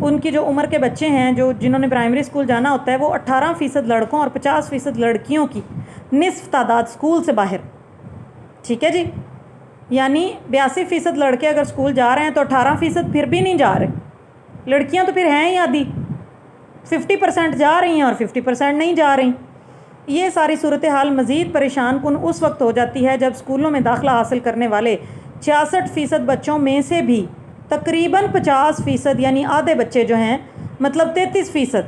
ان کی جو عمر کے بچے ہیں جنہوں نے پرائمری اسکول جانا ہوتا ہے وہ 18% لڑکوں اور 50% لڑکیوں کی نصف تعداد اسکول سے باہر. ٹھیک ہے جی, یعنی 82% لڑکے اگر اسکول جا رہے ہیں تو 18% پھر بھی نہیں جا رہے. لڑکیاں تو پھر ہیں ہی آدھی, 50% جا رہی ہیں اور 50% نہیں جا رہی. یہ ساری صورتحال مزید پریشان کن اس وقت ہو جاتی ہے جب اسکولوں میں داخلہ حاصل کرنے والے 66% بچوں میں سے بھی تقریباً 50% یعنی آدھے بچے جو ہیں, مطلب 33%,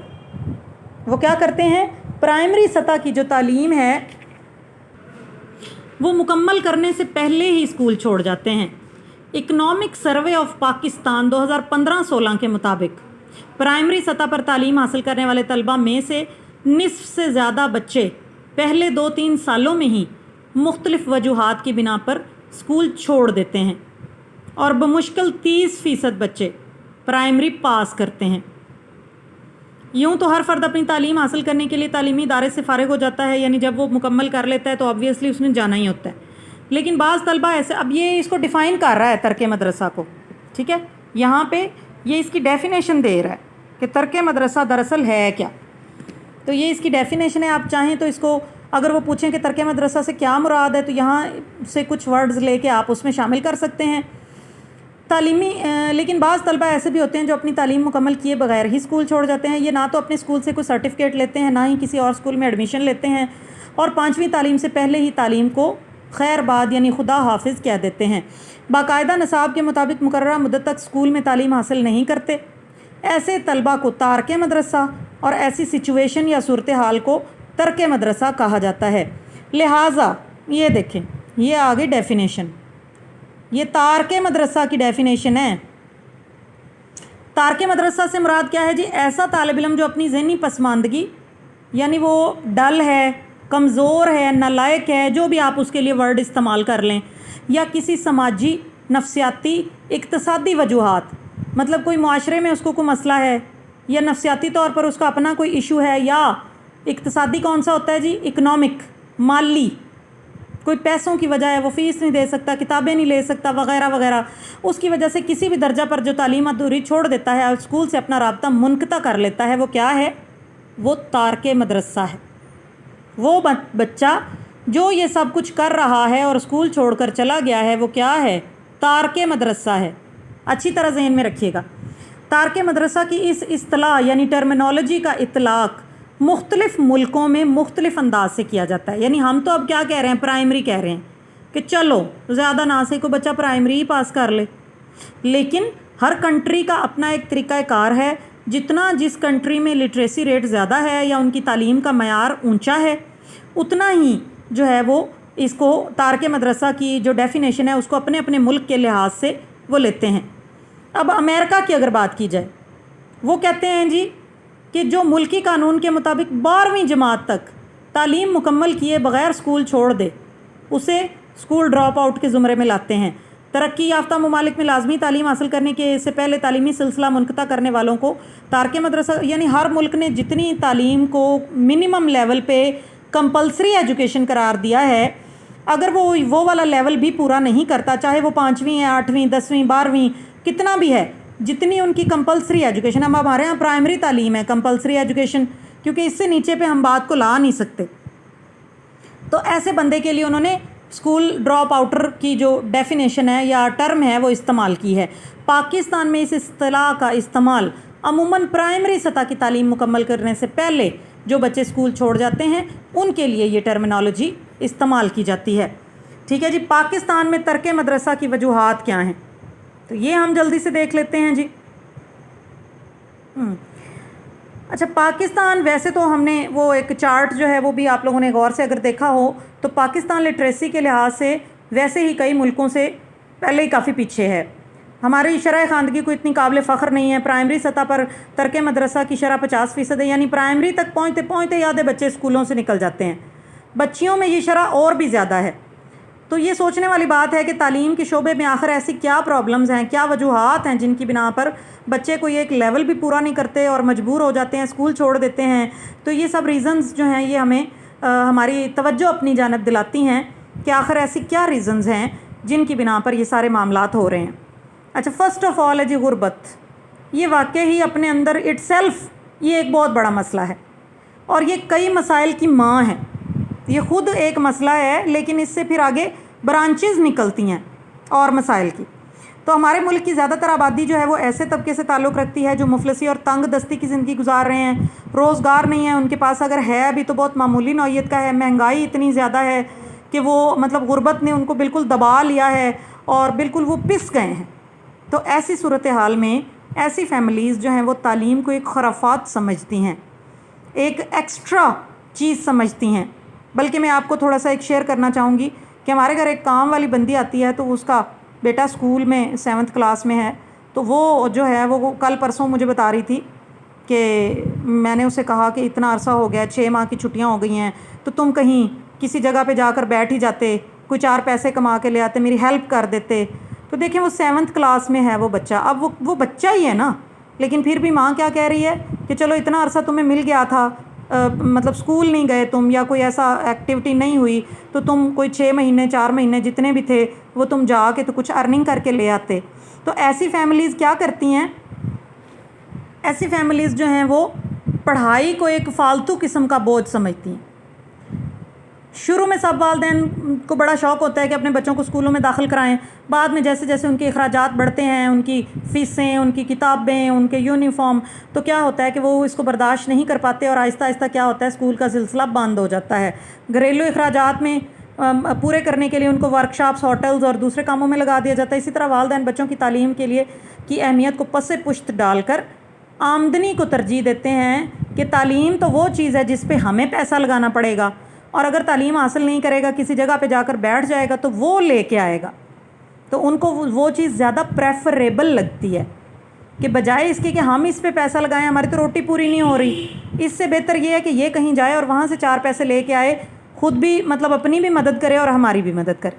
وہ کیا کرتے ہیں, پرائمری سطح کی جو تعلیم ہے وہ مکمل کرنے سے پہلے ہی اسکول چھوڑ جاتے ہیں. اکنامک سروے آف پاکستان 2015-16 کے مطابق پرائمری سطح پر تعلیم حاصل کرنے والے طلبہ میں سے نصف سے زیادہ بچے پہلے 2-3 سالوں میں ہی مختلف وجوہات کی بنا پر اسکول چھوڑ دیتے ہیں اور بمشکل 30% بچے پرائمری پاس کرتے ہیں. یوں تو ہر فرد اپنی تعلیم حاصل کرنے کے لیے تعلیمی ادارے سے فارغ ہو جاتا ہے, یعنی جب وہ مکمل کر لیتا ہے تو آبویسلی اس نے جانا ہی ہوتا ہے. لیکن بعض طلبہ ایسے, اب یہ اس کو ڈیفائن کر رہا ہے ترک مدرسہ کو, ٹھیک ہے, یہاں پہ یہ اس کی ڈیفینیشن دے رہا ہے کہ ترک مدرسہ دراصل ہے کیا. تو یہ اس کی ڈیفینیشن ہے. آپ چاہیں تو اس کو اگر وہ پوچھیں کہ ترک مدرسہ سے کیا مراد ہے تو یہاں سے کچھ ورڈز لے کے آپ اس میں شامل کر سکتے ہیں. لیکن بعض طلبہ ایسے بھی ہوتے ہیں جو اپنی تعلیم مکمل کیے بغیر ہی اسکول چھوڑ جاتے ہیں. یہ نہ تو اپنے اسکول سے کوئی سرٹیفکیٹ لیتے ہیں, نہ ہی کسی اور اسکول میں ایڈمیشن لیتے ہیں, اور 5ویں تعلیم سے پہلے ہی تعلیم کو خیر باد یعنی خدا حافظ کہہ دیتے ہیں. باقاعدہ نصاب کے مطابق مقررہ مدت تک اسکول میں تعلیم حاصل نہیں کرتے. ایسے طلبہ کو تارک مدرسہ اور ایسی سچویشن یا صورتحال کو ترک مدرسہ کہا جاتا ہے. لہٰذا یہ دیکھیں, یہ آگے ڈیفینیشن, یہ تارک مدرسہ کی ڈیفینیشن ہے. تارک مدرسہ سے مراد کیا ہے جی؟ ایسا طالب علم جو اپنی ذہنی پسماندگی یعنی وہ ڈل ہے, کمزور ہے, نالائق ہے, جو بھی آپ اس کے لیے ورڈ استعمال کر لیں, یا کسی سماجی, نفسیاتی, اقتصادی وجوہات, مطلب کوئی معاشرے میں اس کو کوئی مسئلہ ہے یا نفسیاتی طور پر اس کا اپنا کوئی ایشو ہے, یا اقتصادی کون سا ہوتا ہے جی, اکنامک, مالی, کوئی پیسوں کی وجہ ہے, وہ فیس نہیں دے سکتا, کتابیں نہیں لے سکتا وغیرہ وغیرہ, اس کی وجہ سے کسی بھی درجہ پر جو تعلیم ادھوری چھوڑ دیتا ہے اور اسکول سے اپنا رابطہ منقطع کر لیتا ہے, وہ کیا ہے؟ وہ تارک مدرسہ ہے. وہ بچہ جو یہ سب کچھ کر رہا ہے اور اسکول چھوڑ کر چلا گیا ہے, وہ کیا ہے؟ تارک مدرسہ ہے. اچھی طرح ذہن میں رکھیے گا. تارک مدرسہ کی اس اصطلاح یعنی ٹرمینالوجی کا اطلاق مختلف ملکوں میں مختلف انداز سے کیا جاتا ہے. یعنی ہم تو اب کیا کہہ رہے ہیں, پرائمری کہہ رہے ہیں کہ چلو زیادہ نہ سے کوئی بچہ پرائمری ہی پاس کر لے, لیکن ہر کنٹری کا اپنا ایک طریقہ کار ہے. جتنا جس کنٹری میں لٹریسی ریٹ زیادہ ہے یا ان کی تعلیم کا معیار اونچا ہے, اتنا ہی جو ہے وہ اس کو تارک مدرسہ کی جو ڈیفینیشن ہے اس کو اپنے اپنے ملک کے لحاظ سے وہ لیتے ہیں. اب امریکہ کی اگر بات کی جائے, وہ کہتے ہیں جی کہ جو ملکی قانون کے مطابق 12ویں جماعت تک تعلیم مکمل کیے بغیر اسکول چھوڑ دے, اسے اسکول ڈراپ آؤٹ کے زمرے میں لاتے ہیں. ترقی یافتہ ممالک میں لازمی تعلیم حاصل کرنے کے سے پہلے تعلیمی سلسلہ منقطع کرنے والوں کو تارک مدرسہ, یعنی ہر ملک نے جتنی تعلیم کو منیمم لیول پہ کمپلسری ایجوکیشن قرار دیا ہے, اگر وہ والا لیول بھی پورا نہیں کرتا, چاہے وہ 5ویں ہے, 8ویں, 10ویں, 12ویں, کتنا بھی ہے, جتنی ان کی کمپلسری ایجوکیشن, اب ہمارے یہاں پرائمری تعلیم ہے کمپلسری ایجوکیشن, کیونکہ اس سے نیچے پہ ہم بات کو لا نہیں سکتے, تو ایسے بندے کے لیے انہوں نے اسکول ڈراپ آؤٹر کی جو ڈیفینیشن ہے یا ٹرم ہے وہ استعمال کی ہے. پاکستان میں اس اصطلاح کا استعمال عموماً پرائمری سطح کی تعلیم مکمل کرنے سے پہلے جو بچے اسکول چھوڑ جاتے ہیں ان کے لیے یہ ٹرمینالوجی استعمال کی جاتی ہے. ٹھیک ہے جی. پاکستان میں ترک مدرسہ کی وجوہات کیا ہیں, تو یہ ہم جلدی سے دیکھ لیتے ہیں جی. اچھا, پاکستان ویسے تو ہم نے وہ ایک چارٹ جو ہے وہ بھی آپ لوگوں نے غور سے اگر دیکھا ہو تو پاکستان لٹریسی کے لحاظ سے ویسے ہی کئی ملکوں سے پہلے ہی کافی پیچھے ہے. ہماری شرح خواندگی کو اتنی قابل فخر نہیں ہے. پرائمری سطح پر ترک مدرسہ کی شرح 50% ہے, یعنی پرائمری تک پہنچتے پہنچتے ہی آدھے بچے اسکولوں سے نکل جاتے ہیں. بچیوں میں یہ شرح اور بھی زیادہ ہے. تو یہ سوچنے والی بات ہے کہ تعلیم کے شعبے میں آخر ایسی کیا پرابلمز ہیں, کیا وجوہات ہیں جن کی بنا پر بچے کو ایک لیول بھی پورا نہیں کرتے اور مجبور ہو جاتے ہیں, اسکول چھوڑ دیتے ہیں. تو یہ سب ریزنز جو ہیں یہ ہمیں ہماری توجہ اپنی جانب دلاتی ہیں کہ آخر ایسی کیا ریزنز ہیں جن کی بنا پر یہ سارے معاملات ہو رہے ہیں. اچھا, فرسٹ آف آل ہے جی غربت. یہ واقعی ہی اپنے اندر اٹ سیلف یہ ایک بہت بڑا مسئلہ ہے، اور یہ کئی مسائل کی ماں ہے. یہ خود ایک مسئلہ ہے، لیکن اس سے پھر آگے برانچز نکلتی ہیں اور مسائل کی. تو ہمارے ملک کی زیادہ تر آبادی جو ہے وہ ایسے طبقے سے تعلق رکھتی ہے جو مفلسی اور تنگ دستی کی زندگی گزار رہے ہیں. روزگار نہیں ہے ان کے پاس، اگر ہے ابھی تو بہت معمولی نوعیت کا ہے. مہنگائی اتنی زیادہ ہے کہ وہ مطلب غربت نے ان کو بالکل دبا لیا ہے اور بالکل وہ پس گئے ہیں. تو ایسی صورتحال میں ایسی فیملیز جو ہیں وہ تعلیم کو ایک خرافات سمجھتی ہیں، ایک ایکسٹرا چیز سمجھتی ہیں. بلکہ میں آپ کو تھوڑا سا ایک شیئر کرنا چاہوں گی کہ ہمارے گھر ایک کام والی بندی آتی ہے، تو اس کا بیٹا اسکول میں 7th کلاس میں ہے. تو وہ جو ہے وہ کل پرسوں مجھے بتا رہی تھی کہ میں نے اسے کہا کہ اتنا عرصہ ہو گیا، 6 ماہ کی چھٹیاں ہو گئی ہیں، تو تم کہیں کسی جگہ پہ جا کر بیٹھ ہی جاتے، کوئی 4 پیسے کما کے لے آتے، میری ہیلپ کر دیتے. تو دیکھیں وہ 7th کلاس میں ہے وہ بچہ. اب وہ بچہ ہی ہے نا، لیکن پھر بھی ماں کیا کہہ رہی ہے کہ چلو اتنا عرصہ تمہیں مل گیا تھا، مطلب اسکول نہیں گئے تم یا کوئی ایسا ایکٹیویٹی نہیں ہوئی، تو تم کوئی 6 مہینے 4 مہینے جتنے بھی تھے وہ تم جا کے تو کچھ ارننگ کر کے لے آتے. تو ایسی فیملیز کیا کرتی ہیں، ایسی فیملیز جو ہیں وہ پڑھائی کو ایک فالتو قسم کا بوجھ سمجھتی ہیں. شروع میں سب والدین کو بڑا شوق ہوتا ہے کہ اپنے بچوں کو اسکولوں میں داخل کرائیں. بعد میں جیسے جیسے ان کے اخراجات بڑھتے ہیں، ان کی فیسیں، ان کی کتابیں، ان کے یونیفارم، تو کیا ہوتا ہے کہ وہ اس کو برداشت نہیں کر پاتے اور آہستہ آہستہ کیا ہوتا ہے اسکول کا سلسلہ بند ہو جاتا ہے. گھریلو اخراجات میں پورے کرنے کے لیے ان کو ورکشاپس، ہوٹلز اور دوسرے کاموں میں لگا دیا جاتا ہے. اسی طرح والدین بچوں کی تعلیم کے لیے کی اہمیت کو پس پشت ڈال کر آمدنی کو ترجیح دیتے ہیں کہ تعلیم تو وہ چیز ہے جس پہ ہمیں پیسہ لگانا پڑے گا، اور اگر تعلیم حاصل نہیں کرے گا، کسی جگہ پہ جا کر بیٹھ جائے گا تو وہ لے کے آئے گا. تو ان کو وہ چیز زیادہ پریفریبل لگتی ہے کہ بجائے اس کے کہ ہم اس پہ پیسہ لگائیں، ہماری تو روٹی پوری نہیں ہو رہی، اس سے بہتر یہ ہے کہ یہ کہیں جائے اور وہاں سے 4 پیسے لے کے آئے، خود بھی مطلب اپنی بھی مدد کرے اور ہماری بھی مدد کرے.